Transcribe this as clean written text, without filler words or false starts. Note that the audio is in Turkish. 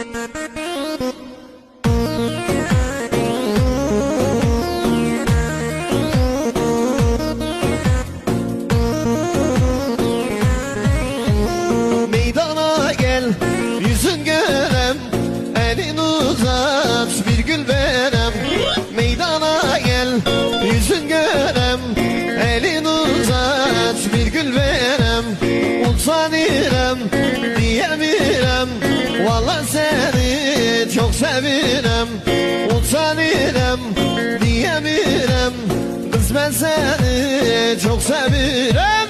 Meydana gel, yüzün görem, elin uzat, bir gül verem. Meydana gel, yüzün görem, elin uzat, bir gül verem. Utanırım diyemirem, vallahi seni çok sevirem. Utanırım diyemirem, kız ben seni çok sevirem.